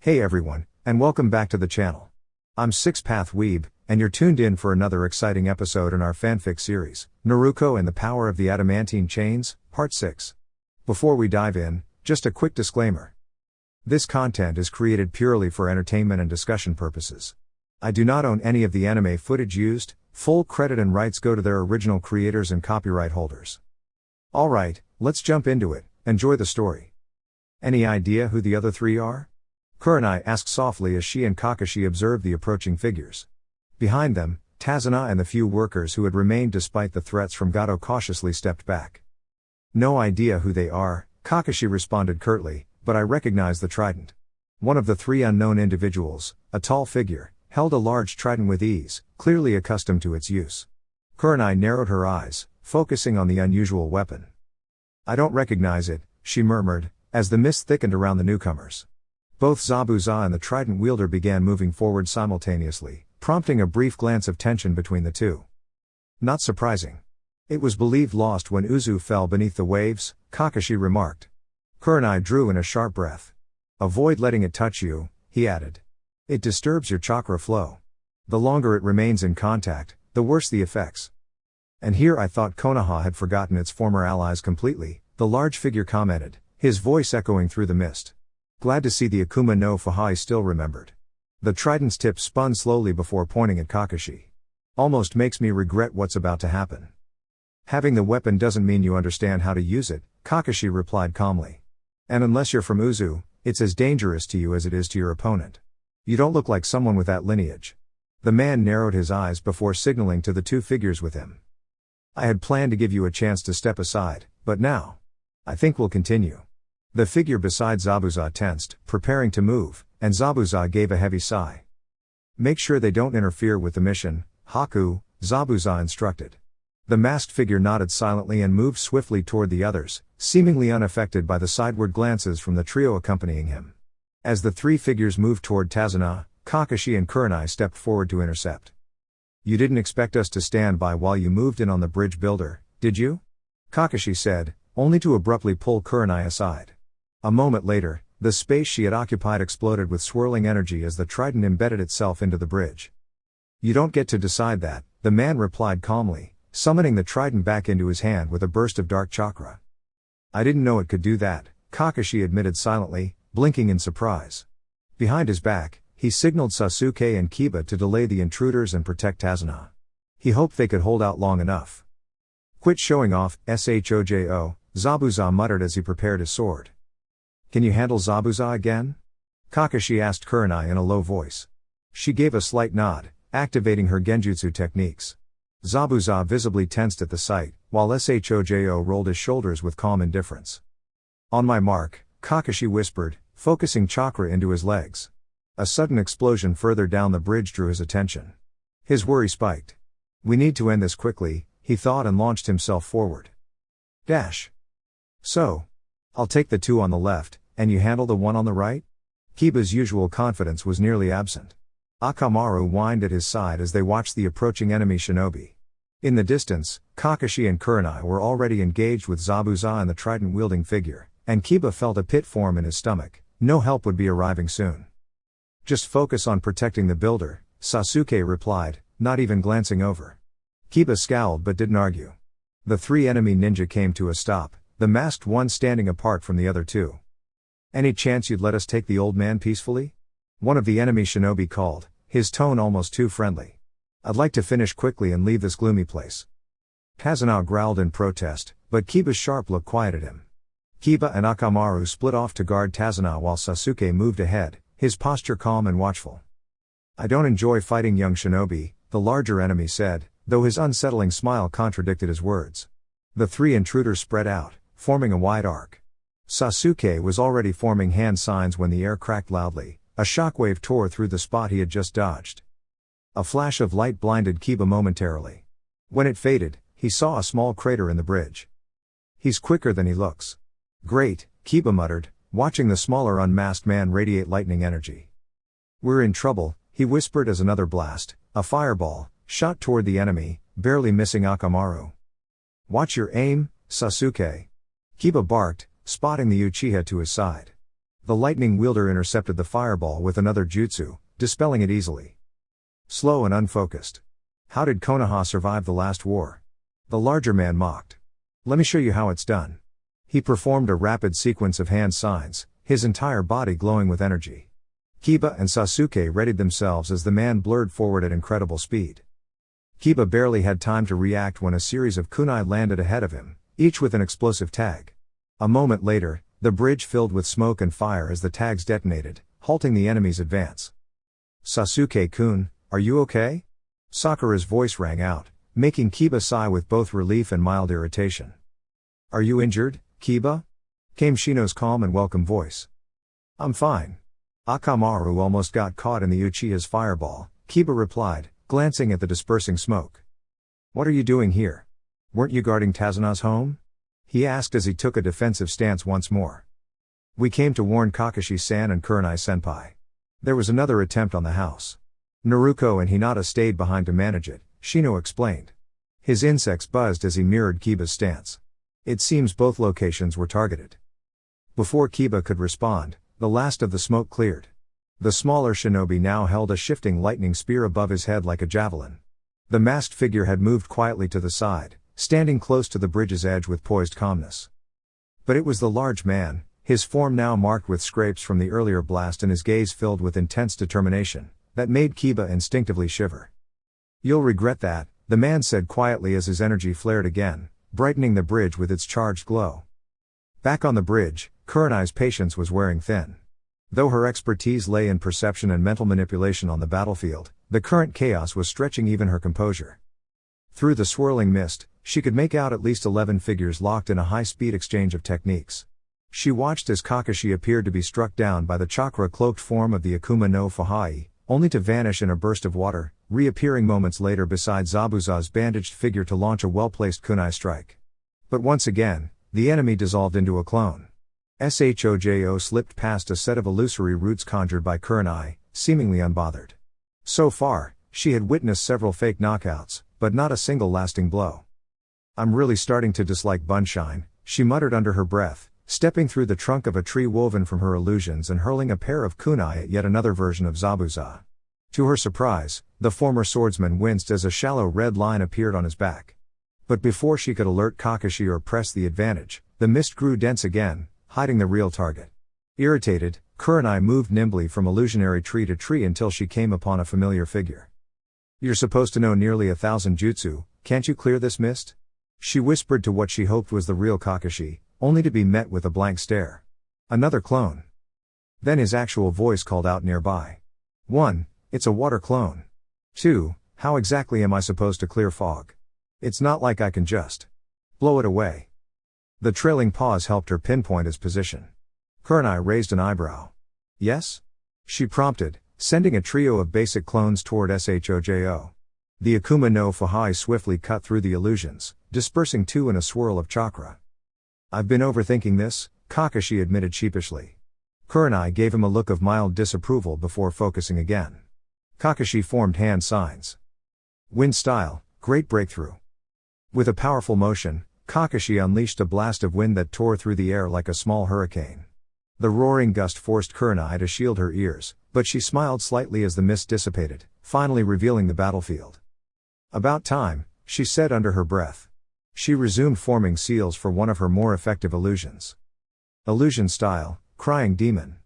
Hey everyone, and welcome back to the channel. I'm Six-Path Weeb, and you're tuned in for another exciting episode in our fanfic series, Naruko and the Power of the Adamantine Chains, Part 6. Before we dive in, just a quick disclaimer. This content is created purely for entertainment and discussion purposes. I do not own any of the anime footage used, full credit and rights go to their original creators and copyright holders. Alright, let's jump into it, enjoy the story. Any idea who the other three are? Kurenai asked softly as she and Kakashi observed the approaching figures. Behind them, Tazuna and the few workers who had remained despite the threats from Gato cautiously stepped back. No idea who they are, Kakashi responded curtly, but I recognize the trident. One of the three unknown individuals, a tall figure, held a large trident with ease, clearly accustomed to its use. Kurenai narrowed her eyes, focusing on the unusual weapon. I don't recognize it, she murmured, as the mist thickened around the newcomers. Both Zabuza and the trident wielder began moving forward simultaneously, prompting a brief glance of tension between the two. Not surprising. It was believed lost when Uzu fell beneath the waves, Kakashi remarked. Kurenai drew in a sharp breath. Avoid letting it touch you, he added. It disturbs your chakra flow. The longer it remains in contact, the worse the effects. And here I thought Konoha had forgotten its former allies completely, the large figure commented, his voice echoing through the mist. Glad to see the Akuma no Fahai still remembered. The trident's tip spun slowly before pointing at Kakashi. Almost makes me regret what's about to happen. Having the weapon doesn't mean you understand how to use it, Kakashi replied calmly. And unless you're from Uzu, it's as dangerous to you as it is to your opponent. You don't look like someone with that lineage. The man narrowed his eyes before signaling to the two figures with him. I had planned to give you a chance to step aside, but now, I think we'll continue. The figure beside Zabuza tensed, preparing to move, and Zabuza gave a heavy sigh. Make sure they don't interfere with the mission, Haku, Zabuza instructed. The masked figure nodded silently and moved swiftly toward the others, seemingly unaffected by the sideward glances from the trio accompanying him. As the three figures moved toward Tazuna, Kakashi and Kurenai stepped forward to intercept. You didn't expect us to stand by while you moved in on the bridge builder, did you? Kakashi said, only to abruptly pull Kurenai aside. A moment later, the space she had occupied exploded with swirling energy as the trident embedded itself into the bridge. You don't get to decide that, the man replied calmly, summoning the trident back into his hand with a burst of dark chakra. I didn't know it could do that, Kakashi admitted silently, blinking in surprise. Behind his back, he signaled Sasuke and Kiba to delay the intruders and protect Tazuna. He hoped they could hold out long enough. Quit showing off, Shojo, Zabuza muttered as he prepared his sword. Can you handle Zabuza again? Kakashi asked Kurenai in a low voice. She gave a slight nod, activating her genjutsu techniques. Zabuza visibly tensed at the sight, while Shojo rolled his shoulders with calm indifference. On my mark, Kakashi whispered, focusing chakra into his legs. A sudden explosion further down the bridge drew his attention. His worry spiked. We need to end this quickly, he thought and launched himself forward. Dash. So. I'll take the two on the left, and you handle the one on the right? Kiba's usual confidence was nearly absent. Akamaru whined at his side as they watched the approaching enemy shinobi. In the distance, Kakashi and Kurenai were already engaged with Zabuza and the trident-wielding figure, and Kiba felt a pit form in his stomach. No help would be arriving soon. Just focus on protecting the builder, Sasuke replied, not even glancing over. Kiba scowled but didn't argue. The three enemy ninja came to a stop, the masked one standing apart from the other two. Any chance you'd let us take the old man peacefully? One of the enemy shinobi called, his tone almost too friendly. I'd like to finish quickly and leave this gloomy place. Tazuna growled in protest, but Kiba's sharp look quieted him. Kiba and Akamaru split off to guard Tazuna while Sasuke moved ahead, his posture calm and watchful. I don't enjoy fighting young shinobi, the larger enemy said, though his unsettling smile contradicted his words. The three intruders spread out, forming a wide arc. Sasuke was already forming hand signs when the air cracked loudly, a shockwave tore through the spot he had just dodged. A flash of light blinded Kiba momentarily. When it faded, he saw a small crater in the bridge. He's quicker than he looks. Great, Kiba muttered, watching the smaller unmasked man radiate lightning energy. We're in trouble, he whispered as another blast, a fireball, shot toward the enemy, barely missing Akamaru. Watch your aim, Sasuke. Kiba barked, spotting the Uchiha to his side. The lightning wielder intercepted the fireball with another jutsu, dispelling it easily. Slow and unfocused. How did Konoha survive the last war? The larger man mocked. Let me show you how it's done. He performed a rapid sequence of hand signs, his entire body glowing with energy. Kiba and Sasuke readied themselves as the man blurred forward at incredible speed. Kiba barely had time to react when a series of kunai landed ahead of him, each with an explosive tag. A moment later, the bridge filled with smoke and fire as the tags detonated, halting the enemy's advance. Sasuke-kun, are you okay? Sakura's voice rang out, making Kiba sigh with both relief and mild irritation. Are you injured, Kiba? Came Shino's calm and welcome voice. I'm fine. Akamaru almost got caught in the Uchiha's fireball, Kiba replied, glancing at the dispersing smoke. What are you doing here? Weren't you guarding Tazuna's home? He asked as he took a defensive stance once more. We came to warn Kakashi-san and Kurenai-senpai. There was another attempt on the house. Naruko and Hinata stayed behind to manage it, Shino explained. His insects buzzed as he mirrored Kiba's stance. It seems both locations were targeted. Before Kiba could respond, the last of the smoke cleared. The smaller shinobi now held a shifting lightning spear above his head like a javelin. The masked figure had moved quietly to the side, standing close to the bridge's edge with poised calmness. But it was the large man, his form now marked with scrapes from the earlier blast and his gaze filled with intense determination, that made Kiba instinctively shiver. You'll regret that, the man said quietly as his energy flared again, brightening the bridge with its charged glow. Back on the bridge, Kurenai's patience was wearing thin. Though her expertise lay in perception and mental manipulation on the battlefield, the current chaos was stretching even her composure. Through the swirling mist, she could make out at least 11 figures locked in a high-speed exchange of techniques. She watched as Kakashi appeared to be struck down by the chakra-cloaked form of the Akuma no Fahai, only to vanish in a burst of water, reappearing moments later beside Zabuza's bandaged figure to launch a well-placed kunai strike. But once again, the enemy dissolved into a clone. Shojo slipped past a set of illusory roots conjured by Kurenai, seemingly unbothered. So far, she had witnessed several fake knockouts, but not a single lasting blow. I'm really starting to dislike Bunshine, she muttered under her breath, stepping through the trunk of a tree woven from her illusions and hurling a pair of kunai at yet another version of Zabuza. To her surprise, the former swordsman winced as a shallow red line appeared on his back. But before she could alert Kakashi or press the advantage, the mist grew dense again, hiding the real target. Irritated, Kurenai moved nimbly from illusionary tree to tree until she came upon a familiar figure. You're supposed to know nearly 1,000 jutsu, can't you clear this mist? She whispered to what she hoped was the real Kakashi, only to be met with a blank stare. Another clone. Then his actual voice called out nearby. 1. It's a water clone. 2. How exactly am I supposed to clear fog? It's not like I can just blow it away. The trailing pause helped her pinpoint his position. Kurenai raised an eyebrow. Yes? She prompted, sending a trio of basic clones toward Shojo. The Akuma no Fahai swiftly cut through the illusions, dispersing two in a swirl of chakra. I've been overthinking this, Kakashi admitted sheepishly. Kurenai gave him a look of mild disapproval before focusing again. Kakashi formed hand signs. Wind style, great breakthrough. With a powerful motion, Kakashi unleashed a blast of wind that tore through the air like a small hurricane. The roaring gust forced Kurenai to shield her ears, but she smiled slightly as the mist dissipated, finally revealing the battlefield. About time, she said under her breath. She resumed forming seals for one of her more effective illusions. Illusion style, crying demon.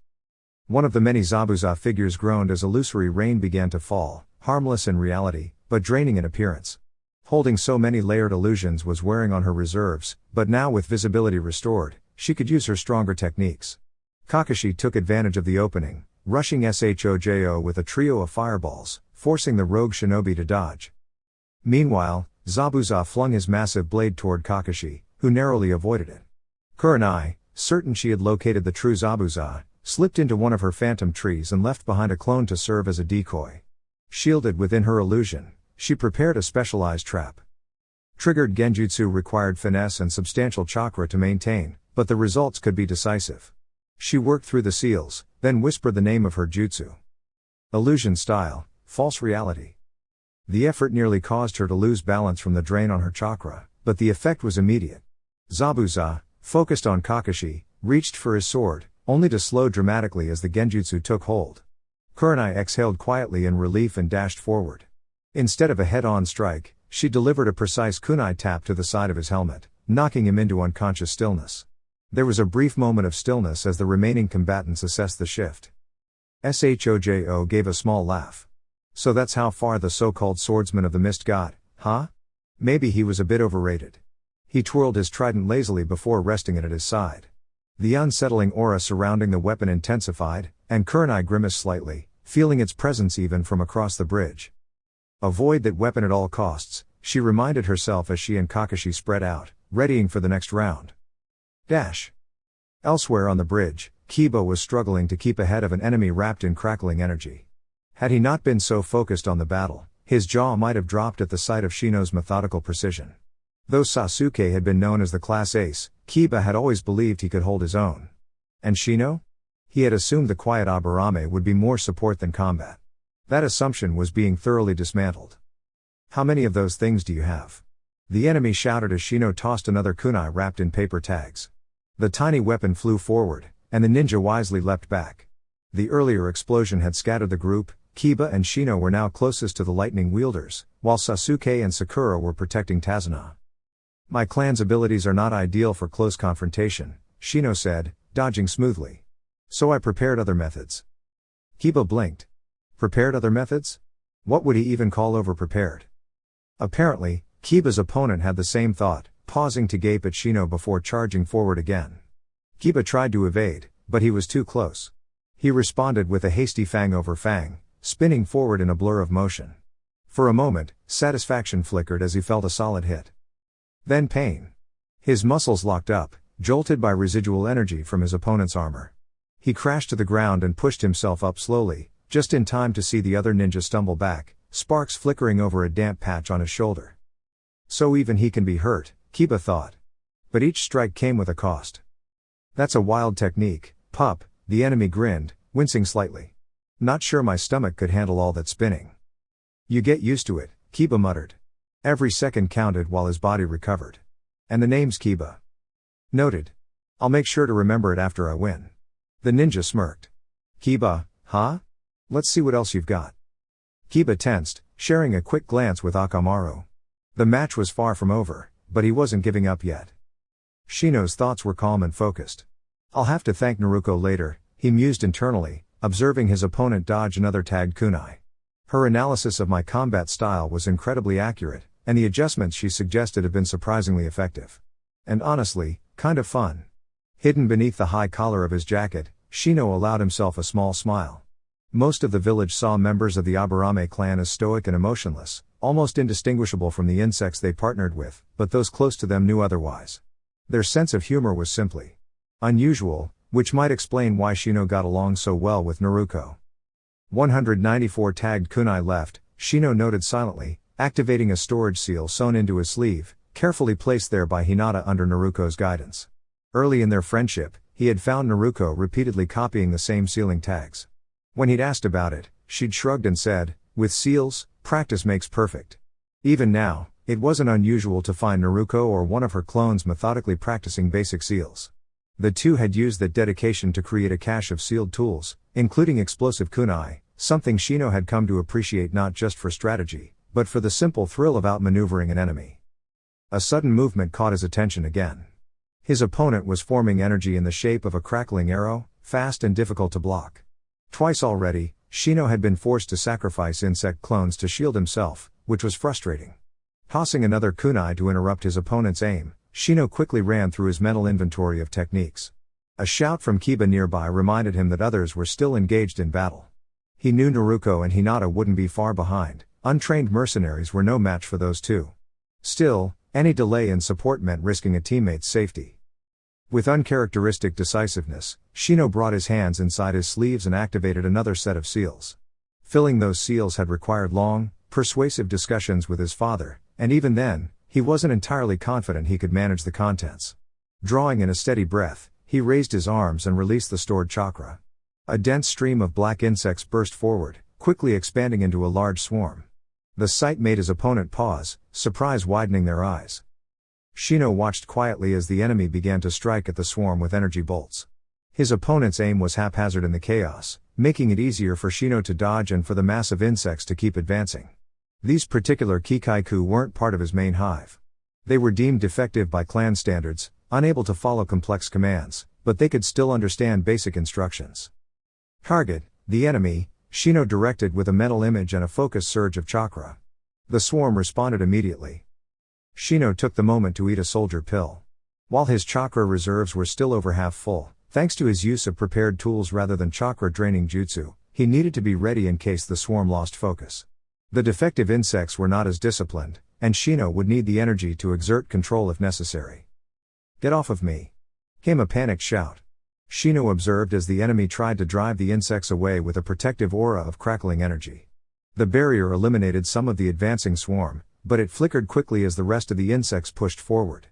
One of the many Zabuza figures groaned as illusory rain began to fall, harmless in reality, but draining in appearance. Holding so many layered illusions was wearing on her reserves, but now with visibility restored, she could use her stronger techniques. Kakashi took advantage of the opening, rushing Shojo with a trio of fireballs, forcing the rogue shinobi to dodge. Meanwhile, Zabuza flung his massive blade toward Kakashi, who narrowly avoided it. Kurenai, certain she had located the true Zabuza, slipped into one of her phantom trees and left behind a clone to serve as a decoy. Shielded within her illusion, she prepared a specialized trap. Triggered genjutsu required finesse and substantial chakra to maintain, but the results could be decisive. She worked through the seals, then whispered the name of her jutsu. Illusion style, false reality. The effort nearly caused her to lose balance from the drain on her chakra, but the effect was immediate. Zabuza, focused on Kakashi, reached for his sword, only to slow dramatically as the genjutsu took hold. Kurenai exhaled quietly in relief and dashed forward. Instead of a head-on strike, she delivered a precise kunai tap to the side of his helmet, knocking him into unconscious stillness. There was a brief moment of stillness as the remaining combatants assessed the shift. Shojo gave a small laugh. So that's how far the so-called swordsman of the mist got, huh? Maybe he was a bit overrated. He twirled his trident lazily before resting it at his side. The unsettling aura surrounding the weapon intensified, and Kurenai grimaced slightly, feeling its presence even from across the bridge. Avoid that weapon at all costs, she reminded herself as she and Kakashi spread out, readying for the next round. Dash. Elsewhere on the bridge, Kiba was struggling to keep ahead of an enemy wrapped in crackling energy. Had he not been so focused on the battle, his jaw might have dropped at the sight of Shino's methodical precision. Though Sasuke had been known as the class ace, Kiba had always believed he could hold his own. And Shino? He had assumed the quiet Aburame would be more support than combat. That assumption was being thoroughly dismantled. How many of those things do you have? The enemy shouted as Shino tossed another kunai wrapped in paper tags. The tiny weapon flew forward, and the ninja wisely leapt back. The earlier explosion had scattered the group. Kiba and Shino were now closest to the lightning wielders, while Sasuke and Sakura were protecting Tazuna. My clan's abilities are not ideal for close confrontation, Shino said, dodging smoothly. So I prepared other methods. Kiba blinked. Prepared other methods? What would he even call over-prepared? Apparently, Kiba's opponent had the same thought, pausing to gape at Shino before charging forward again. Kiba tried to evade, but he was too close. He responded with a hasty fang over fang, spinning forward in a blur of motion. For a moment, satisfaction flickered as he felt a solid hit. Then pain. His muscles locked up, jolted by residual energy from his opponent's armor. He crashed to the ground and pushed himself up slowly, just in time to see the other ninja stumble back, sparks flickering over a damp patch on his shoulder. So even he can be hurt, Kiba thought. But each strike came with a cost. That's a wild technique, pup, the enemy grinned, wincing slightly. Not sure my stomach could handle all that spinning. You get used to it, Kiba muttered. Every second counted while his body recovered. And the name's Kiba. Noted. I'll make sure to remember it after I win. The ninja smirked. Kiba, huh? Let's see what else you've got. Kiba tensed, sharing a quick glance with Akamaru. The match was far from over, but he wasn't giving up yet. Shino's thoughts were calm and focused. I'll have to thank Naruko later, he mused internally, observing his opponent dodge another tagged kunai. Her analysis of my combat style was incredibly accurate, and the adjustments she suggested have been surprisingly effective. And honestly, kind of fun. Hidden beneath the high collar of his jacket, Shino allowed himself a small smile. Most of the village saw members of the Aburame clan as stoic and emotionless, almost indistinguishable from the insects they partnered with, but those close to them knew otherwise. Their sense of humor was simply unusual, which might explain why Shino got along so well with Naruko. 194 tagged kunai left, Shino noted silently, activating a storage seal sewn into his sleeve, carefully placed there by Hinata under Naruko's guidance. Early in their friendship, he had found Naruko repeatedly copying the same sealing tags. When he'd asked about it, she'd shrugged and said, with seals, practice makes perfect. Even now, it wasn't unusual to find Naruko or one of her clones methodically practicing basic seals. The two had used that dedication to create a cache of sealed tools, including explosive kunai, something Shino had come to appreciate not just for strategy, but for the simple thrill of outmaneuvering an enemy. A sudden movement caught his attention again. His opponent was forming energy in the shape of a crackling arrow, fast and difficult to block. Twice already, Shino had been forced to sacrifice insect clones to shield himself, which was frustrating. Tossing another kunai to interrupt his opponent's aim, Shino quickly ran through his mental inventory of techniques. A shout from Kiba nearby reminded him that others were still engaged in battle. He knew Naruko and Hinata wouldn't be far behind, untrained mercenaries were no match for those two. Still, any delay in support meant risking a teammate's safety. With uncharacteristic decisiveness, Shino brought his hands inside his sleeves and activated another set of seals. Filling those seals had required long, persuasive discussions with his father, and even then, he wasn't entirely confident he could manage the contents. Drawing in a steady breath, he raised his arms and released the stored chakra. A dense stream of black insects burst forward, quickly expanding into a large swarm. The sight made his opponent pause, surprise widening their eyes. Shino watched quietly as the enemy began to strike at the swarm with energy bolts. His opponent's aim was haphazard in the chaos, making it easier for Shino to dodge and for the massive insects to keep advancing. These particular Kikaiku weren't part of his main hive. They were deemed defective by clan standards, unable to follow complex commands, but they could still understand basic instructions. Target, the enemy, Shino directed with a mental image and a focused surge of chakra. The swarm responded immediately. Shino took the moment to eat a soldier pill. While his chakra reserves were still over half full, thanks to his use of prepared tools rather than chakra-draining jutsu, he needed to be ready in case the swarm lost focus. The defective insects were not as disciplined, and Shino would need the energy to exert control if necessary. "Get off of me!" came a panicked shout. Shino observed as the enemy tried to drive the insects away with a protective aura of crackling energy. The barrier eliminated some of the advancing swarm, but it flickered quickly as the rest of the insects pushed forward.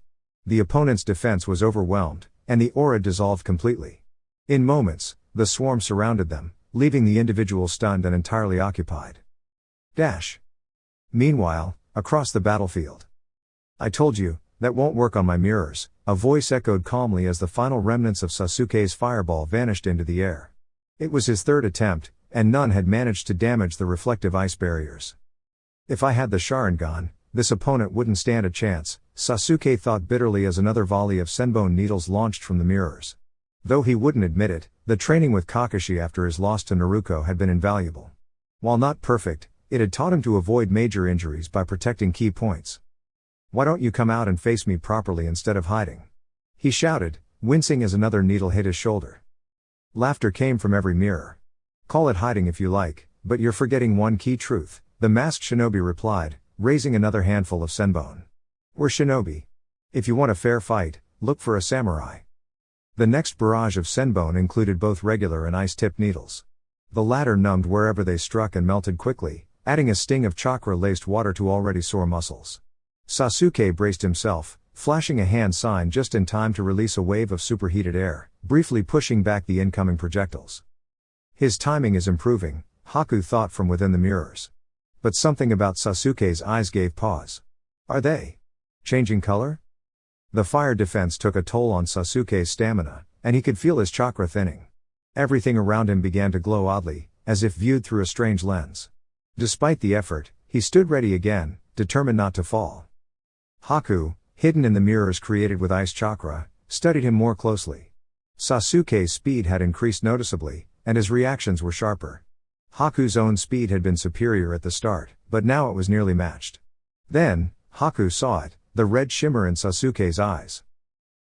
The opponent's defense was overwhelmed, and the aura dissolved completely. In moments, the swarm surrounded them, leaving the individual stunned and entirely occupied. Dash. Meanwhile, across the battlefield. "I told you, that won't work on my mirrors," a voice echoed calmly as the final remnants of Sasuke's fireball vanished into the air. It was his third attempt, and none had managed to damage the reflective ice barriers. If I had the Sharingan, this opponent wouldn't stand a chance, Sasuke thought bitterly as another volley of senbon needles launched from the mirrors. Though he wouldn't admit it, the training with Kakashi after his loss to Naruko had been invaluable. While not perfect, it had taught him to avoid major injuries by protecting key points. "Why don't you come out and face me properly instead of hiding?" he shouted, wincing as another needle hit his shoulder. Laughter came from every mirror. "Call it hiding if you like, but you're forgetting one key truth," the masked shinobi replied, raising another handful of senbon. "We're shinobi. If you want a fair fight, look for a samurai." The next barrage of senbon included both regular and ice-tipped needles. The latter numbed wherever they struck and melted quickly, adding a sting of chakra-laced water to already sore muscles. Sasuke braced himself, flashing a hand sign just in time to release a wave of superheated air, briefly pushing back the incoming projectiles. His timing is improving, Haku thought from within the mirrors. But something about Sasuke's eyes gave pause. Are they changing color? The fire defense took a toll on Sasuke's stamina, and he could feel his chakra thinning. Everything around him began to glow oddly, as if viewed through a strange lens. Despite the effort, he stood ready again, determined not to fall. Haku, hidden in the mirrors created with ice chakra, studied him more closely. Sasuke's speed had increased noticeably, and his reactions were sharper. Haku's own speed had been superior at the start, but now it was nearly matched. Then, Haku saw it, the red shimmer in Sasuke's eyes.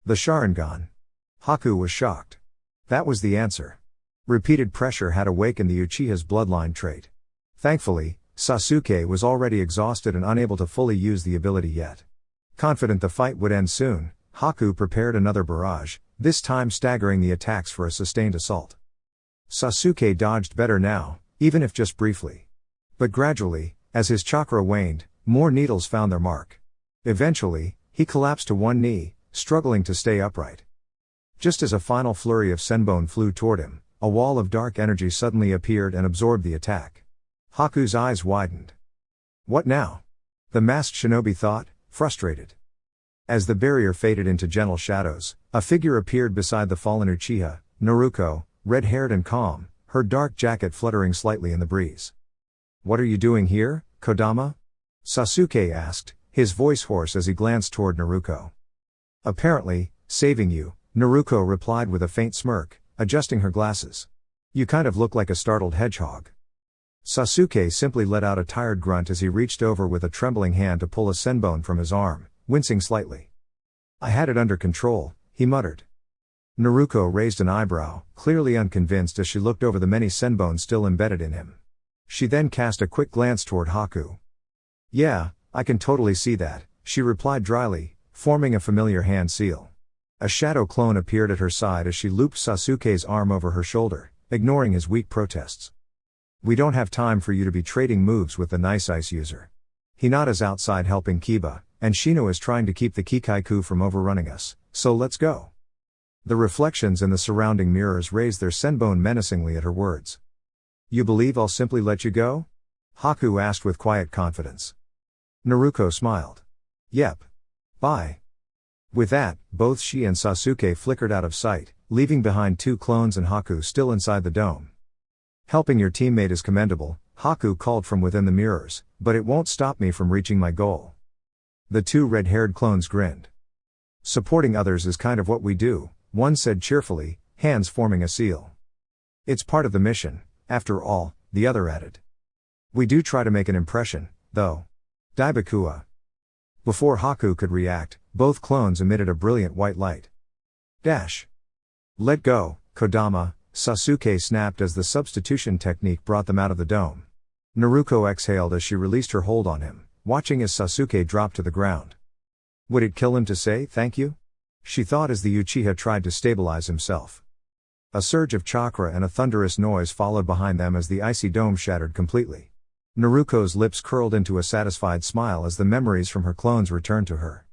The Sharingan. Haku was shocked. That was the answer. Repeated pressure had awakened the Uchiha's bloodline trait. Thankfully, Sasuke was already exhausted and unable to fully use the ability yet. Confident the fight would end soon, Haku prepared another barrage, this time staggering the attacks for a sustained assault. Sasuke dodged better now, even if just briefly. But gradually, as his chakra waned, more needles found their mark. Eventually, he collapsed to one knee, struggling to stay upright. Just as a final flurry of senbon flew toward him, a wall of dark energy suddenly appeared and absorbed the attack. Haku's eyes widened. What now? The masked shinobi thought, frustrated. As the barrier faded into gentle shadows, a figure appeared beside the fallen Uchiha, Naruko, red-haired and calm, her dark jacket fluttering slightly in the breeze. "What are you doing here, Kodama?" Sasuke asked, his voice hoarse as he glanced toward Naruko. "Apparently, saving you," Naruko replied with a faint smirk, adjusting her glasses. "You kind of look like a startled hedgehog." Sasuke simply let out a tired grunt as he reached over with a trembling hand to pull a senbon from his arm, wincing slightly. "I had it under control," he muttered. Naruko raised an eyebrow, clearly unconvinced as she looked over the many senbon still embedded in him. She then cast a quick glance toward Haku. "Yeah, I can totally see that," she replied dryly, forming a familiar hand seal. A shadow clone appeared at her side as she looped Sasuke's arm over her shoulder, ignoring his weak protests. "We don't have time for you to be trading moves with the nice ice user. Hinata's outside helping Kiba, and Shino is trying to keep the Kikaiku from overrunning us, so let's go." The reflections in the surrounding mirrors raised their senbon menacingly at her words. "You believe I'll simply let you go?" Haku asked with quiet confidence. Naruko smiled. "Yep. Bye." With that, both she and Sasuke flickered out of sight, leaving behind 2 clones and Haku still inside the dome. Helping your teammate is commendable, Haku called from within the mirrors, but it won't stop me from reaching my goal. The 2 red-haired clones grinned. Supporting others is kind of what we do, one said cheerfully, hands forming a seal. It's part of the mission, after all, the other added. We do try to make an impression, though. Daibakua. Before Haku could react, both clones emitted a brilliant white light. Dash. Let go, Kodama, Sasuke snapped as the substitution technique brought them out of the dome. Naruko exhaled as she released her hold on him, watching as Sasuke dropped to the ground. Would it kill him to say thank you? She thought as the Uchiha tried to stabilize himself. A surge of chakra and a thunderous noise followed behind them as the icy dome shattered completely. Naruko's lips curled into a satisfied smile as the memories from her clones returned to her.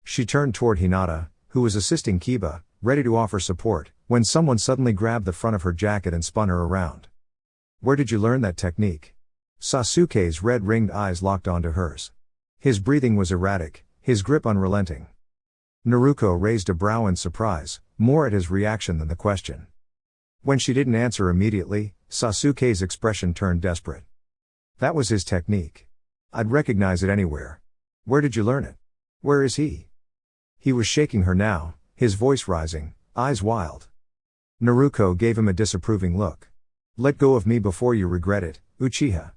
She turned toward Hinata, who was assisting Kiba, ready to offer support, when someone suddenly grabbed the front of her jacket and spun her around. Where did you learn that technique? Sasuke's red-ringed eyes locked onto hers. His breathing was erratic, his grip unrelenting. Naruko raised a brow in surprise, more at his reaction than the question. When she didn't answer immediately, Sasuke's expression turned desperate. That was his technique. I'd recognize it anywhere. Where did you learn it? Where is he? He was shaking her now, his voice rising, eyes wild. Naruko gave him a disapproving look. Let go of me before you regret it, Uchiha.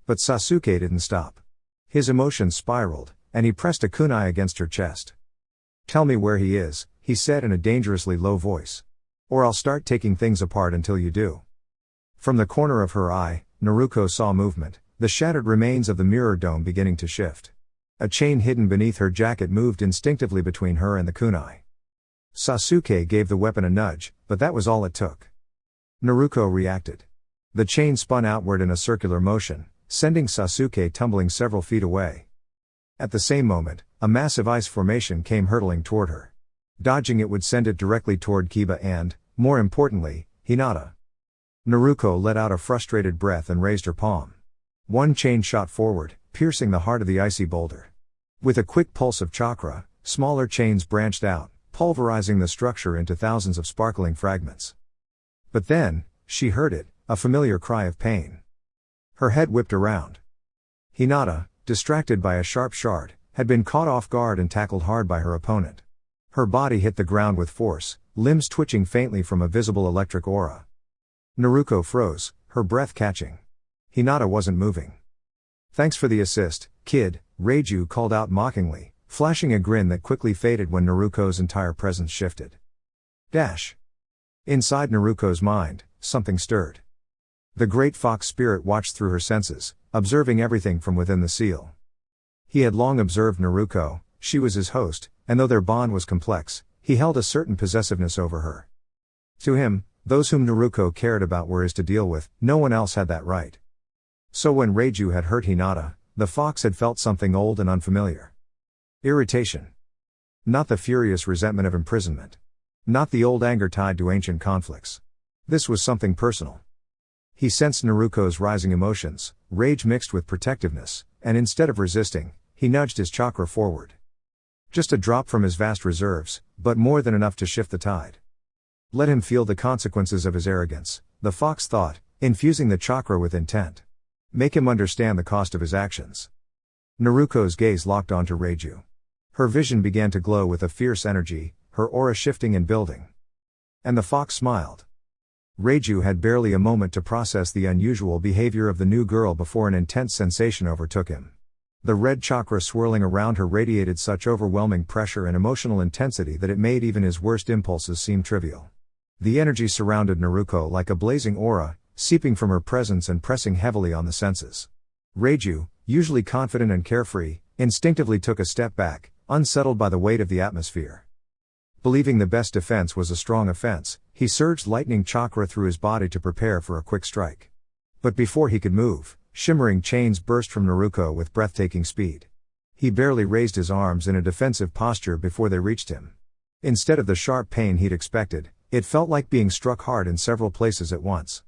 But Sasuke didn't stop. His emotions spiraled, and he pressed a kunai against her chest. Tell me where he is, he said in a dangerously low voice. Or I'll start taking things apart until you do. From the corner of her eye, Naruko saw movement, the shattered remains of the mirror dome beginning to shift. A chain hidden beneath her jacket moved instinctively between her and the kunai. Sasuke gave the weapon a nudge, but that was all it took. Naruko reacted. The chain spun outward in a circular motion, sending Sasuke tumbling several feet away. At the same moment, a massive ice formation came hurtling toward her. Dodging it would send it directly toward Kiba and, more importantly, Hinata. Naruko let out a frustrated breath and raised her palm. One chain shot forward, piercing the heart of the icy boulder. With a quick pulse of chakra, smaller chains branched out, pulverizing the structure into thousands of sparkling fragments. But then, she heard it, a familiar cry of pain. Her head whipped around. Hinata, distracted by a sharp shard, had been caught off guard and tackled hard by her opponent. Her body hit the ground with force, limbs twitching faintly from a visible electric aura. Naruko froze, her breath catching. Hinata wasn't moving. Thanks for the assist, kid, Reiju called out mockingly, flashing a grin that quickly faded when Naruko's entire presence shifted. Dash. Inside Naruko's mind, something stirred. The great fox spirit watched through her senses, observing everything from within the seal. He had long observed Naruko, she was his host, and though their bond was complex, he held a certain possessiveness over her. To him, those whom Naruko cared about were his to deal with, no one else had that right. So when Reiju had hurt Hinata, the fox had felt something old and unfamiliar. Irritation. Not the furious resentment of imprisonment. Not the old anger tied to ancient conflicts. This was something personal. He sensed Naruko's rising emotions, rage mixed with protectiveness, and instead of resisting, he nudged his chakra forward. Just a drop from his vast reserves, but more than enough to shift the tide. Let him feel the consequences of his arrogance, the fox thought, infusing the chakra with intent. Make him understand the cost of his actions. Naruko's gaze locked onto Reiju. Her vision began to glow with a fierce energy, her aura shifting and building. And the fox smiled. Reiju had barely a moment to process the unusual behavior of the new girl before an intense sensation overtook him. The red chakra swirling around her radiated such overwhelming pressure and emotional intensity that it made even his worst impulses seem trivial. The energy surrounded Naruko like a blazing aura, seeping from her presence and pressing heavily on the senses. Reiju, usually confident and carefree, instinctively took a step back, unsettled by the weight of the atmosphere. Believing the best defense was a strong offense, he surged lightning chakra through his body to prepare for a quick strike. But before he could move, shimmering chains burst from Naruko with breathtaking speed. He barely raised his arms in a defensive posture before they reached him. Instead of the sharp pain he'd expected, it felt like being struck hard in several places at once.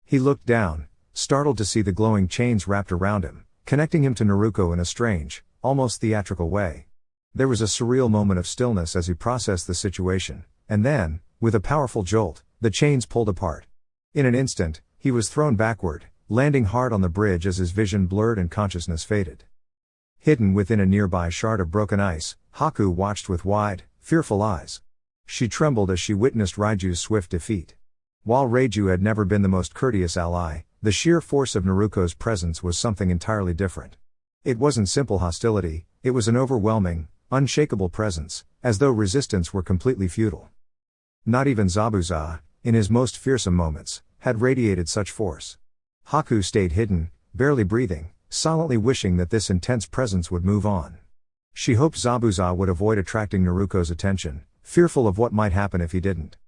He looked down, startled to see the glowing chains wrapped around him, connecting him to Naruko in a strange, almost theatrical way. There was a surreal moment of stillness as he processed the situation, and then, With a powerful jolt, the chains pulled apart. In an instant, he was thrown backward, landing hard on the bridge as his vision blurred and consciousness faded. Hidden within a nearby shard of broken ice, Haku watched with wide, fearful eyes. She trembled as she witnessed Raiju's swift defeat. While Raiju had never been the most courteous ally, the sheer force of Naruko's presence was something entirely different. It wasn't simple hostility, it was an overwhelming, unshakable presence, as though resistance were completely futile. Not even Zabuza, in his most fearsome moments, had radiated such force. Haku stayed hidden, barely breathing, silently wishing that this intense presence would move on. She hoped Zabuza would avoid attracting Naruko's attention, fearful of what might happen if he didn't.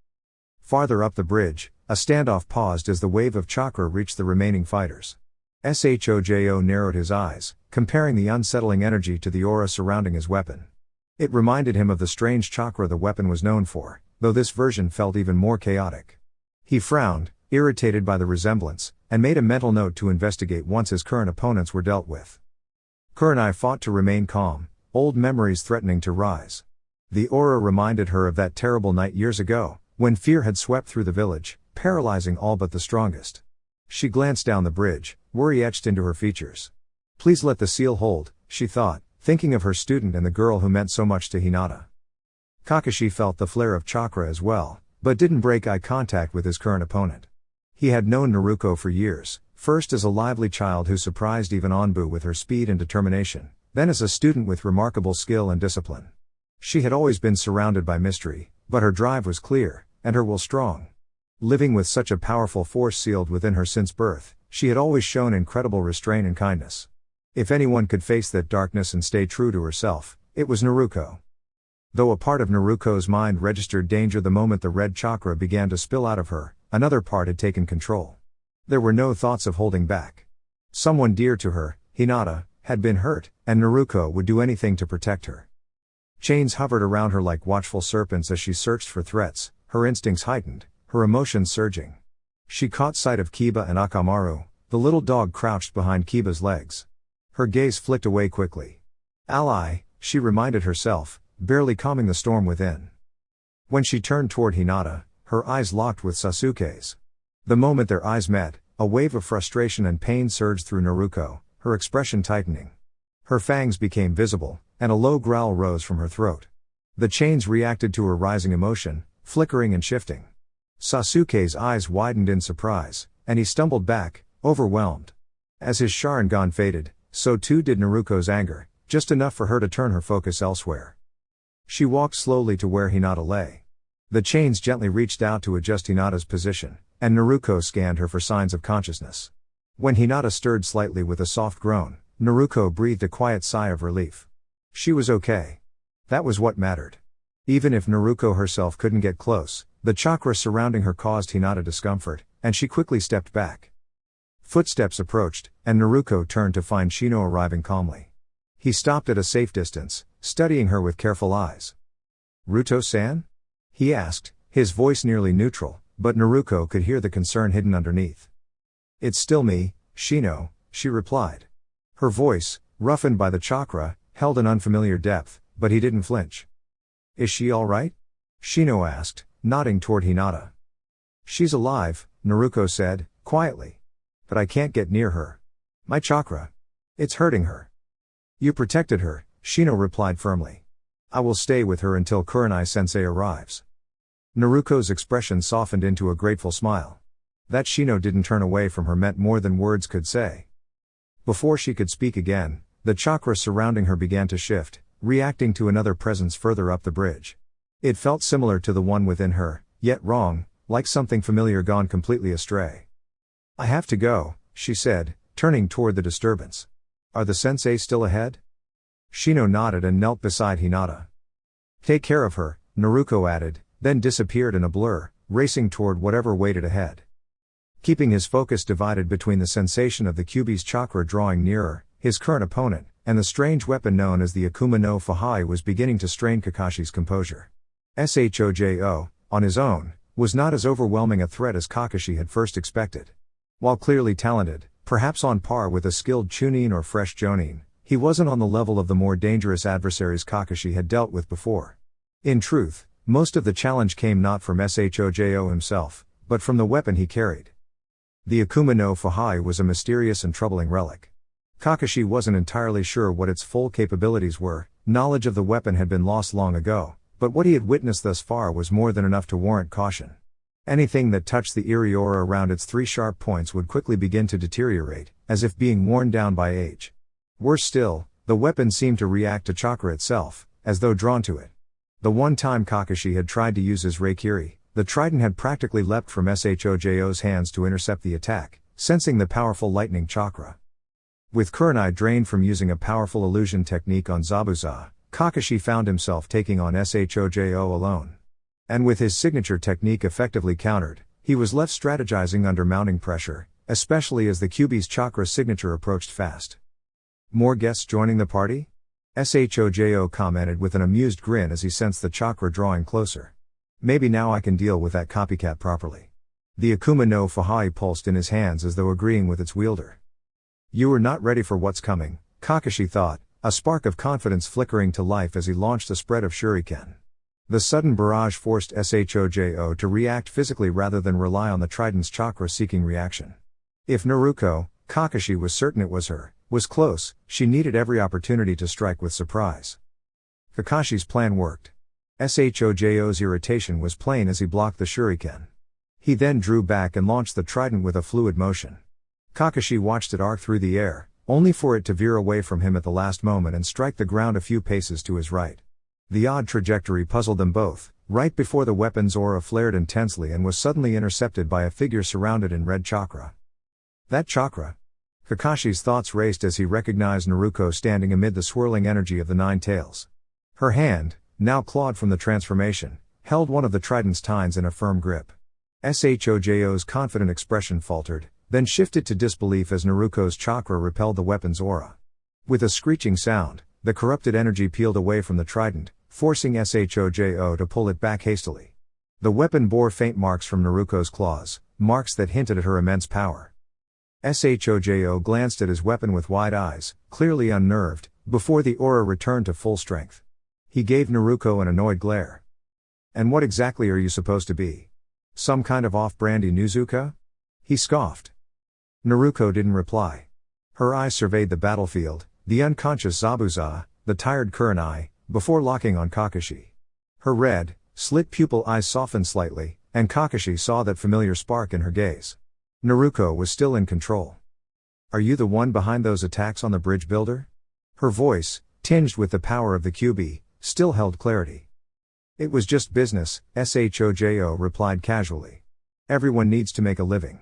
Farther up the bridge, a standoff paused as the wave of chakra reached the remaining fighters. Shojo narrowed his eyes, comparing the unsettling energy to the aura surrounding his weapon. It reminded him of the strange chakra the weapon was known for, though this version felt even more chaotic. He frowned, irritated by the resemblance, and made a mental note to investigate once his current opponents were dealt with. Kurenai fought to remain calm, old memories threatening to rise. The aura reminded her of that terrible night years ago, when fear had swept through the village, paralyzing all but the strongest. She glanced down the bridge, worry etched into her features. Please let the seal hold, she thought, thinking of her student and the girl who meant so much to Hinata. Kakashi felt the flare of chakra as well, but didn't break eye contact with his current opponent. He had known Naruko for years, first as a lively child who surprised even Anbu with her speed and determination, then as a student with remarkable skill and discipline. She had always been surrounded by mystery, but her drive was clear, and her will strong. Living with such a powerful force sealed within her since birth, she had always shown incredible restraint and kindness. If anyone could face that darkness and stay true to herself, it was Naruko. Though a part of Naruko's mind registered danger the moment the red chakra began to spill out of her, another part had taken control. There were no thoughts of holding back. Someone dear to her, Hinata, had been hurt, and Naruko would do anything to protect her. Chains hovered around her like watchful serpents as she searched for threats, her instincts heightened, her emotions surging. She caught sight of Kiba and Akamaru, the little dog crouched behind Kiba's legs. Her gaze flicked away quickly. Ally, she reminded herself, barely calming the storm within. When she turned toward Hinata, her eyes locked with Sasuke's. The moment their eyes met, a wave of frustration and pain surged through Naruko, her expression tightening. Her fangs became visible, and a low growl rose from her throat. The chains reacted to her rising emotion, flickering and shifting. Sasuke's eyes widened in surprise, and he stumbled back, overwhelmed. As his Sharingan faded, so too did Naruko's anger, just enough for her to turn her focus elsewhere. She walked slowly to where Hinata lay. The chains gently reached out to adjust Hinata's position, and Naruko scanned her for signs of consciousness. When Hinata stirred slightly with a soft groan, Naruko breathed a quiet sigh of relief. She was okay. That was what mattered. Even if Naruko herself couldn't get close, the chakra surrounding her caused Hinata discomfort, and she quickly stepped back. Footsteps approached, and Naruko turned to find Shino arriving calmly. He stopped at a safe distance, studying her with careful eyes. "Ruto-san?" he asked, his voice nearly neutral, but Naruko could hear the concern hidden underneath. "It's still me, Shino," she replied. Her voice, roughened by the chakra, held an unfamiliar depth, but he didn't flinch. "Is she all right?" Shino asked, nodding toward Hinata. "She's alive," Naruko said, quietly. "But I can't get near her. My chakra. It's hurting her." "You protected her," Shino replied firmly. "I will stay with her until Kurenai-sensei arrives." Naruko's expression softened into a grateful smile. That Shino didn't turn away from her meant more than words could say. Before she could speak again, the chakra surrounding her began to shift, reacting to another presence further up the bridge. It felt similar to the one within her, yet wrong, like something familiar gone completely astray. "I have to go," she said, turning toward the disturbance. "Are the sensei still ahead?" Shino nodded and knelt beside Hinata. "Take care of her," Naruko added, then disappeared in a blur, racing toward whatever waited ahead. Keeping his focus divided between the sensation of the Kyuubi's chakra drawing nearer, his current opponent, and the strange weapon known as the Akuma no Fahai was beginning to strain Kakashi's composure. Shojo, on his own, was not as overwhelming a threat as Kakashi had first expected. While clearly talented, perhaps on par with a skilled Chunin or fresh Jonin, he wasn't on the level of the more dangerous adversaries Kakashi had dealt with before. In truth, most of the challenge came not from Shojo himself, but from the weapon he carried. The Akuma no Fuhai was a mysterious and troubling relic. Kakashi wasn't entirely sure what its full capabilities were. Knowledge of the weapon had been lost long ago, but what he had witnessed thus far was more than enough to warrant caution. Anything that touched the eerie aura around its three sharp points would quickly begin to deteriorate, as if being worn down by age. Worse still, the weapon seemed to react to chakra itself, as though drawn to it. The one time Kakashi had tried to use his Reikiri, the trident had practically leapt from Shojo's hands to intercept the attack, sensing the powerful lightning chakra. With Kurenai drained from using a powerful illusion technique on Zabuza, Kakashi found himself taking on Shojo alone. And with his signature technique effectively countered, he was left strategizing under mounting pressure, especially as the Kyuubi's chakra signature approached fast. More guests joining the party? Shojo commented with an amused grin as he sensed the chakra drawing closer. Maybe now I can deal with that copycat properly. The Akuma no Fuhai pulsed in his hands as though agreeing with its wielder. You are not ready for what's coming, Kakashi thought, a spark of confidence flickering to life as he launched a spread of shuriken. The sudden barrage forced Shojo to react physically rather than rely on the trident's chakra-seeking reaction. If Naruko, Kakashi was certain it was her, was close, she needed every opportunity to strike with surprise. Kakashi's plan worked. Shojo's irritation was plain as he blocked the shuriken. He then drew back and launched the trident with a fluid motion. Kakashi watched it arc through the air, only for it to veer away from him at the last moment and strike the ground a few paces to his right. The odd trajectory puzzled them both, right before the weapon's aura flared intensely and was suddenly intercepted by a figure surrounded in red chakra. That chakra? Kakashi's thoughts raced as he recognized Naruko standing amid the swirling energy of the nine tails. Her hand, now clawed from the transformation, held one of the trident's tines in a firm grip. Shojo's confident expression faltered, then shifted to disbelief as Naruko's chakra repelled the weapon's aura. With a screeching sound, the corrupted energy peeled away from the trident, forcing Shojo to pull it back hastily. The weapon bore faint marks from Naruko's claws, marks that hinted at her immense power. Shojo glanced at his weapon with wide eyes, clearly unnerved, before the aura returned to full strength. He gave Naruko an annoyed glare. And what exactly are you supposed to be? Some kind of off-brandy Nuzuka? He scoffed. Naruko didn't reply. Her eyes surveyed the battlefield, the unconscious Zabuza, the tired Kurenai, before locking on Kakashi. Her red, slit pupil eyes softened slightly, and Kakashi saw that familiar spark in her gaze. Naruko was still in control. Are you the one behind those attacks on the bridge builder? Her voice, tinged with the power of the Kyuubi, still held clarity. It was just business, Shojo replied casually. Everyone needs to make a living.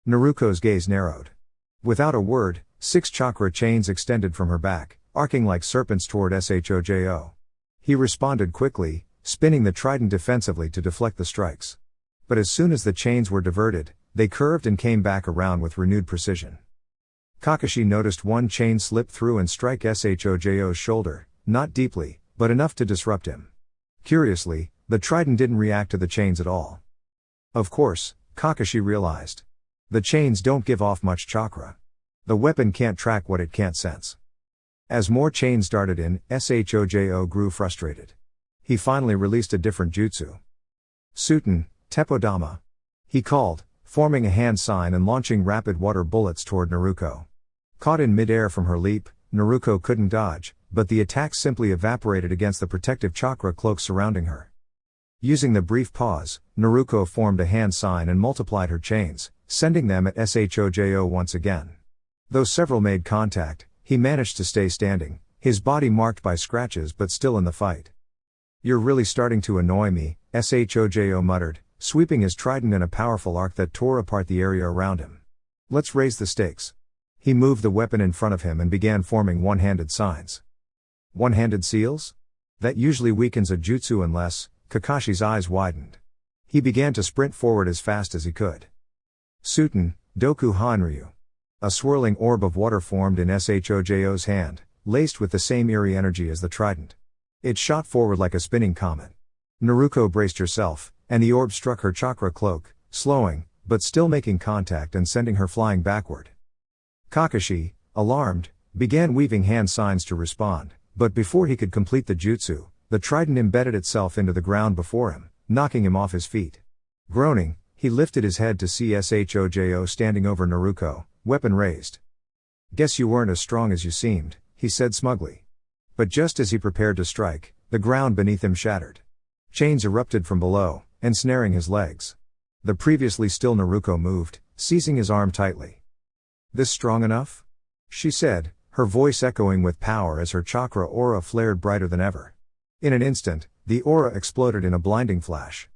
Naruko's gaze narrowed. Without a word, 6 chakra chains extended from her back, arcing like serpents toward Shojo. He responded quickly, spinning the trident defensively to deflect the strikes. But as soon as the chains were diverted, they curved and came back around with renewed precision. Kakashi noticed one chain slip through and strike Shojo's shoulder, not deeply, but enough to disrupt him. Curiously, the trident didn't react to the chains at all. Of course, Kakashi realized. The chains don't give off much chakra. The weapon can't track what it can't sense. As more chains darted in, Shojo grew frustrated. He finally released a different jutsu. Suten, Teppodama. He called, forming a hand sign and launching rapid water bullets toward Naruko. Caught in midair from her leap, Naruko couldn't dodge, but the attack simply evaporated against the protective chakra cloak surrounding her. Using the brief pause, Naruko formed a hand sign and multiplied her chains, sending them at Shojo once again. Though several made contact, he managed to stay standing, his body marked by scratches but still in the fight. You're really starting to annoy me, Shojo muttered, sweeping his trident in a powerful arc that tore apart the area around him. Let's raise the stakes. He moved the weapon in front of him and began forming one-handed signs. One-handed seals? That usually weakens a jutsu unless... Kakashi's eyes widened. He began to sprint forward as fast as he could. Suten, Doku Hanryu. A swirling orb of water formed in Shojo's hand, laced with the same eerie energy as the trident. It shot forward like a spinning comet. Naruko braced herself, and the orb struck her chakra cloak, slowing, but still making contact and sending her flying backward. Kakashi, alarmed, began weaving hand signs to respond, but before he could complete the jutsu, The trident embedded itself into the ground before him, knocking him off his feet. Groaning, he lifted his head to see Shojo standing over Naruko, weapon raised. "Guess you weren't as strong as you seemed," he said smugly. But just as he prepared to strike, the ground beneath him shattered. Chains erupted from below, ensnaring his legs. The previously still Naruko moved, seizing his arm tightly. "This strong enough?" she said, her voice echoing with power as her chakra aura flared brighter than ever. In an instant, the aura exploded in a blinding flash.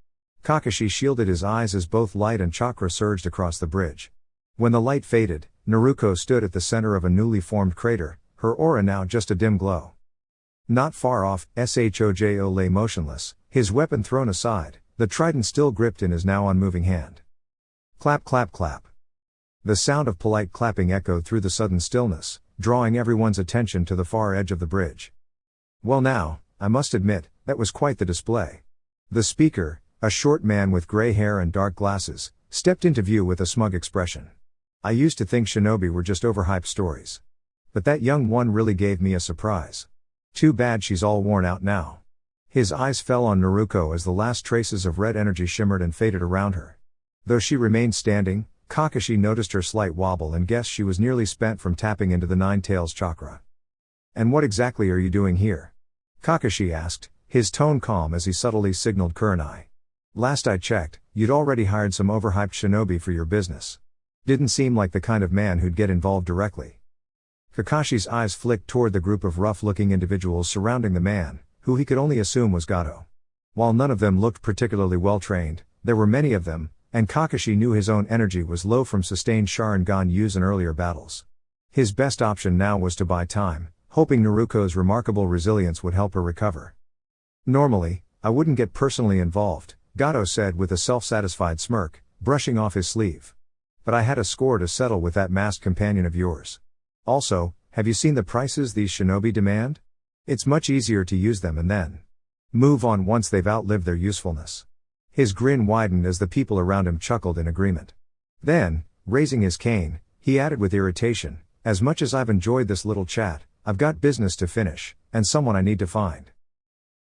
Kakashi shielded his eyes as both light and chakra surged across the bridge. When the light faded, Naruko stood at the center of a newly formed crater, her aura now just a dim glow. Not far off, Shojo lay motionless, his weapon thrown aside, the trident still gripped in his now unmoving hand. Clap clap clap. The sound of polite clapping echoed through the sudden stillness, drawing everyone's attention to the far edge of the bridge. "Well now, I must admit, that was quite the display." The speaker, a short man with gray hair and dark glasses, stepped into view with a smug expression. "I used to think shinobi were just overhyped stories. But that young one really gave me a surprise. Too bad she's all worn out now." His eyes fell on Naruko as the last traces of red energy shimmered and faded around her. Though she remained standing, Kakashi noticed her slight wobble and guessed she was nearly spent from tapping into the Nine Tails chakra. "And what exactly are you doing here?" Kakashi asked, his tone calm as he subtly signaled Kurenai. "Last I checked, you'd already hired some overhyped shinobi for your business. Didn't seem like the kind of man who'd get involved directly." Kakashi's eyes flicked toward the group of rough-looking individuals surrounding the man, who he could only assume was Gato. While none of them looked particularly well-trained, there were many of them, and Kakashi knew his own energy was low from sustained Sharingan use in earlier battles. His best option now was to buy time, hoping Naruko's remarkable resilience would help her recover. "Normally, I wouldn't get personally involved," Gato said with a self-satisfied smirk, brushing off his sleeve. "But I had a score to settle with that masked companion of yours. Also, have you seen the prices these shinobi demand? It's much easier to use them and then move on once they've outlived their usefulness." His grin widened as the people around him chuckled in agreement. Then, raising his cane, he added with irritation, "As much as I've enjoyed this little chat, I've got business to finish, and someone I need to find."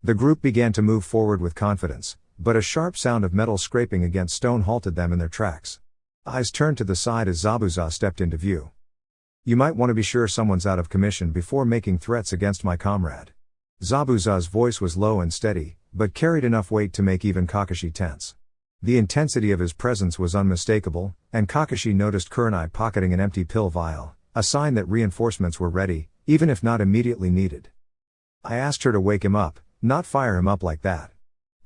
The group began to move forward with confidence, but a sharp sound of metal scraping against stone halted them in their tracks. Eyes turned to the side as Zabuza stepped into view. "You might want to be sure someone's out of commission before making threats against my comrade." Zabuza's voice was low and steady, but carried enough weight to make even Kakashi tense. The intensity of his presence was unmistakable, and Kakashi noticed Kurenai pocketing an empty pill vial, a sign that reinforcements were ready, even if not immediately needed. "I asked her to wake him up, not fire him up like that,"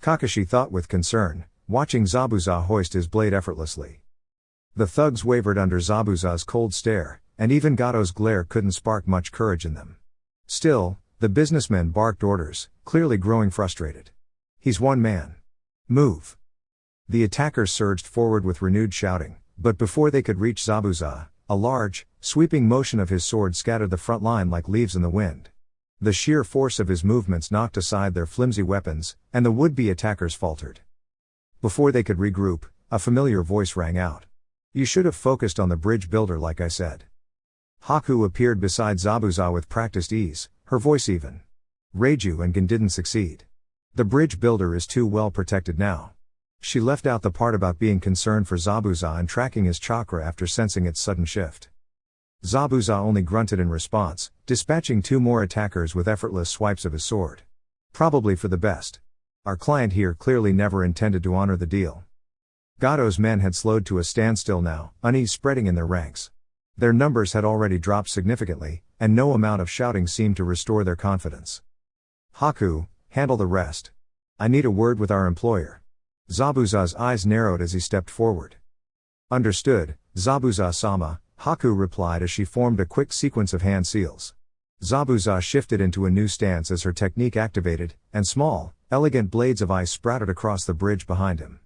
Kakashi thought with concern, watching Zabuza hoist his blade effortlessly. The thugs wavered under Zabuza's cold stare, and even Gato's glare couldn't spark much courage in them. Still, the businessmen barked orders, clearly growing frustrated. "He's one man. Move." The attackers surged forward with renewed shouting, but before they could reach Zabuza, a large, sweeping motion of his sword scattered the front line like leaves in the wind. The sheer force of his movements knocked aside their flimsy weapons, and the would-be attackers faltered. Before they could regroup, a familiar voice rang out. "You should have focused on the bridge builder like I said." Haku appeared beside Zabuza with practiced ease, her voice even. "Reiju and Gin didn't succeed. The bridge builder is too well protected now." She left out the part about being concerned for Zabuza and tracking his chakra after sensing its sudden shift. Zabuza only grunted in response, dispatching 2 more attackers with effortless swipes of his sword. "Probably for the best. Our client here clearly never intended to honor the deal." Gato's men had slowed to a standstill now, unease spreading in their ranks. Their numbers had already dropped significantly, and no amount of shouting seemed to restore their confidence. "Haku, handle the rest. I need a word with our employer." Zabuza's eyes narrowed as he stepped forward. "Understood, Zabuza-sama," Haku replied as she formed a quick sequence of hand seals. Zabuza shifted into a new stance as her technique activated, and small, elegant blades of ice sprouted across the bridge behind him.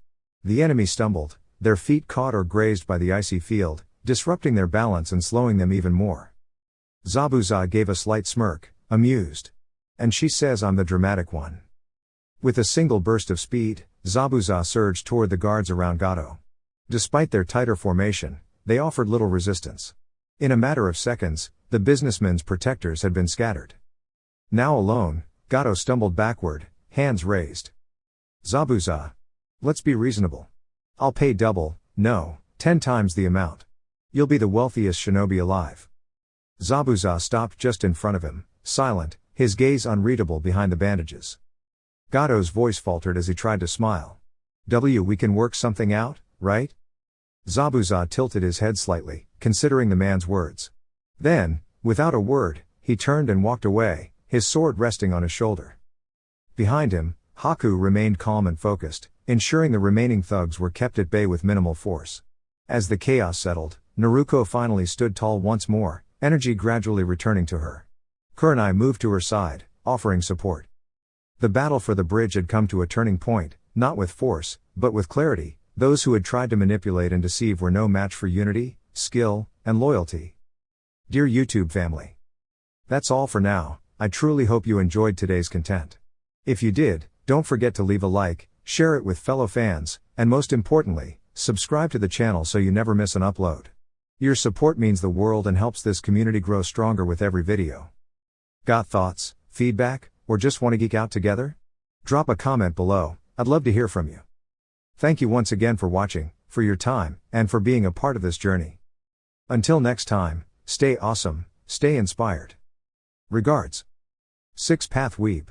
The enemy stumbled, their feet caught or grazed by the icy field, disrupting their balance and slowing them even more. Zabuza gave a slight smirk, amused. "And she says I'm the dramatic one." With a single burst of speed, Zabuza surged toward the guards around Gato. Despite their tighter formation, they offered little resistance. In a matter of seconds, the businessmen's protectors had been scattered. Now alone, Gato stumbled backward, hands raised. Zabuza. Let's be reasonable. I'll pay double, no, 10 times the amount. You'll be the wealthiest shinobi alive. Zabuza stopped just in front of him, silent, his gaze unreadable behind the bandages. Gato's voice faltered as he tried to smile. We can work something out, right? Zabuza tilted his head slightly, considering the man's words. Then, without a word, he turned and walked away, his sword resting on his shoulder. Behind him, Haku remained calm and focused, ensuring the remaining thugs were kept at bay with minimal force. As the chaos settled, Naruko finally stood tall once more, energy gradually returning to her. Kurenai moved to her side, offering support. The battle for the bridge had come to a turning point, not with force, but with clarity. Those who had tried to manipulate and deceive were no match for unity, skill, and loyalty. Dear YouTube family. That's all for now. I truly hope you enjoyed today's content. If you did, don't forget to leave a like, share it with fellow fans, and most importantly, subscribe to the channel so you never miss an upload. Your support means the world and helps this community grow stronger with every video. Got thoughts, feedback, or just want to geek out together? Drop a comment below, I'd love to hear from you. Thank you once again for watching, for your time, and for being a part of this journey. Until next time, stay awesome, stay inspired. Regards. 6 Path Weeb.